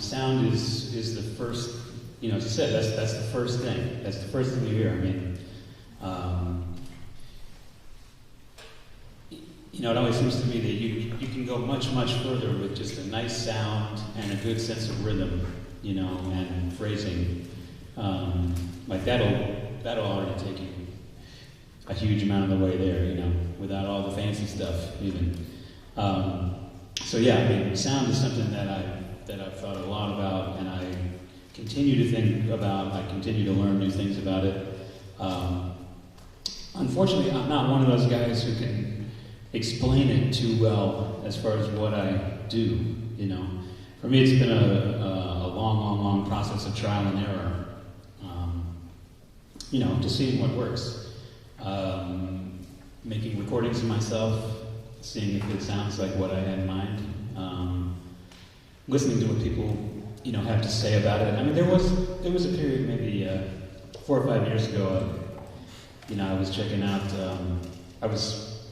sound is the first, you know, as you said, that's the first thing. That's the first thing you hear. I mean, you know, it always seems to me that you can go much, much further with just a nice sound and a good sense of rhythm, you know, and phrasing. Like that'll already take you a huge amount of the way there, you know, without all the fancy stuff even. So yeah, I mean, sound is something that I've thought a lot about, and I continue to think about. I continue to learn new things about it. Unfortunately, I'm not one of those guys who can explain it too well as far as what I do. You know, for me, it's been a long process of trial and error. You know, just seeing what works. Making recordings of myself, seeing if it sounds like what I had in mind, listening to what people, you know, have to say about it. I mean, there was a period maybe 4 or 5 years ago, you know, I was checking out, I was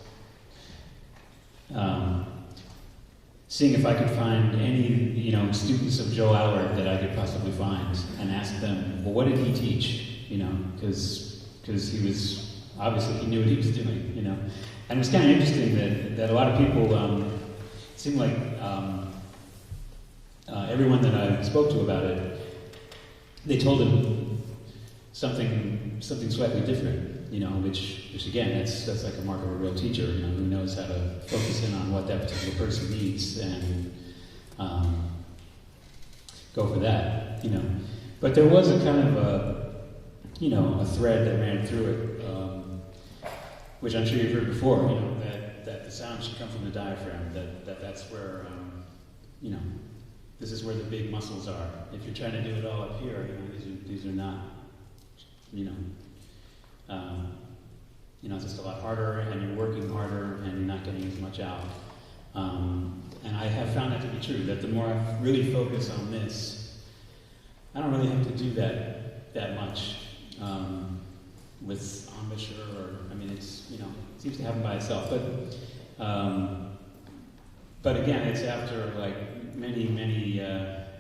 seeing if I could find any, you know, students of Joe Allard that I could possibly find and ask them, well, what did he teach? You know, because he was, obviously he knew what he was doing, you know. And it was kind of interesting that a lot of people, it seemed like everyone that I spoke to about it, they told him something slightly different, you know, which again, that's like a mark of a real teacher, you know, who knows how to focus in on what that particular person needs and go for that, you know. But there was a kind of a thread that ran through it, which I'm sure you've heard before, you know, that the sound should come from the diaphragm, that's where, you know, this is where the big muscles are. If you're trying to do it all up here, you know, these are not, you know, it's just a lot harder, and you're working harder, and you're not getting as much out. And I have found that to be true, that the more I really focus on this, I don't really have to do that much. With embouchure, or I mean, it's, you know, it seems to happen by itself. But again, it's after like many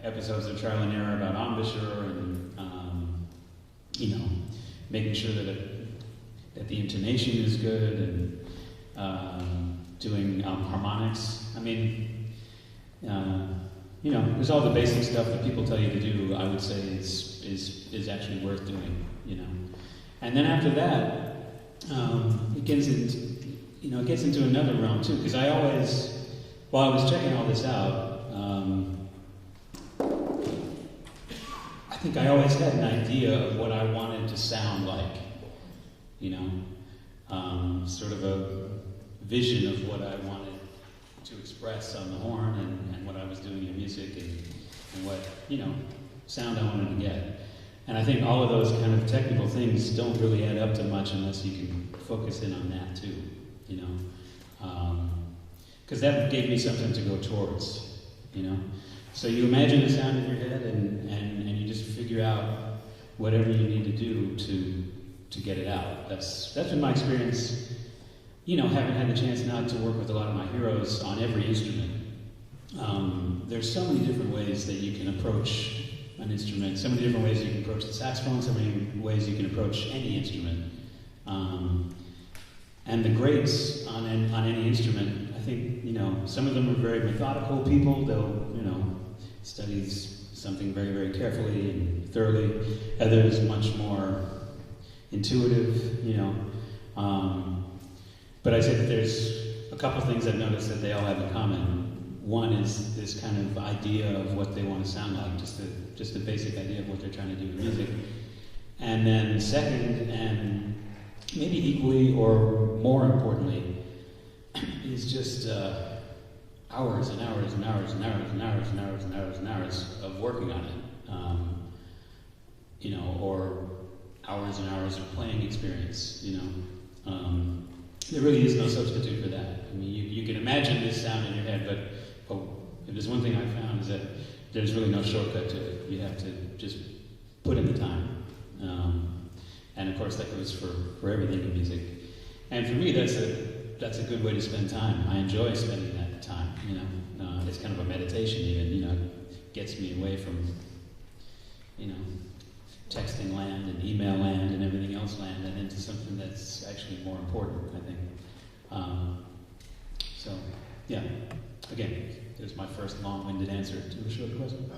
episodes of trial and error about embouchure and you know, making sure that the intonation is good and doing harmonics. I mean, you know, there's all the basic stuff that people tell you to do. I would say is actually worth doing. You know. And then after that, it gets into another realm too. Because I always, while I was checking all this out, I think I always had an idea of what I wanted to sound like. You know, sort of a vision of what I wanted to express on the horn and what I was doing in music and what, you know, sound I wanted to get. And I think all of those kind of technical things don't really add up to much unless you can focus in on that too, you know. Because that gave me something to go towards, you know. So you imagine the sound in your head and you just figure out whatever you need to do to get it out. That's been my experience, you know, having had the chance now to work with a lot of my heroes on every instrument. There's so many different ways that you can approach an instrument, so many different ways you can approach the saxophone, so many ways you can approach any instrument. And the greats on any instrument, I think, you know, some of them are very methodical people. They'll, you know, study something very, very carefully and thoroughly. Others much more intuitive, you know. But I say that there's a couple things I've noticed that they all have in common. One is this kind of idea of what they want to sound like, just a basic idea of what they're trying to do with music. And then second, and maybe equally or more importantly, is just hours and hours and hours and hours and hours and hours and hours and hours of working on it. You know, or hours and hours of playing experience, you know. There really is no substitute for that. I mean, you can imagine this sound in your head, but if there's one thing I found is that there's really no shortcut to it. You have to just put in the time. And of course that goes for everything in music. And for me, that's a good way to spend time. I enjoy spending that time, you know. It's kind of a meditation even, you know. gets me away from, you know, texting land and email land and everything else land, and into something that's actually more important, I think. So, yeah, again, there's my first long-winded answer to a short question.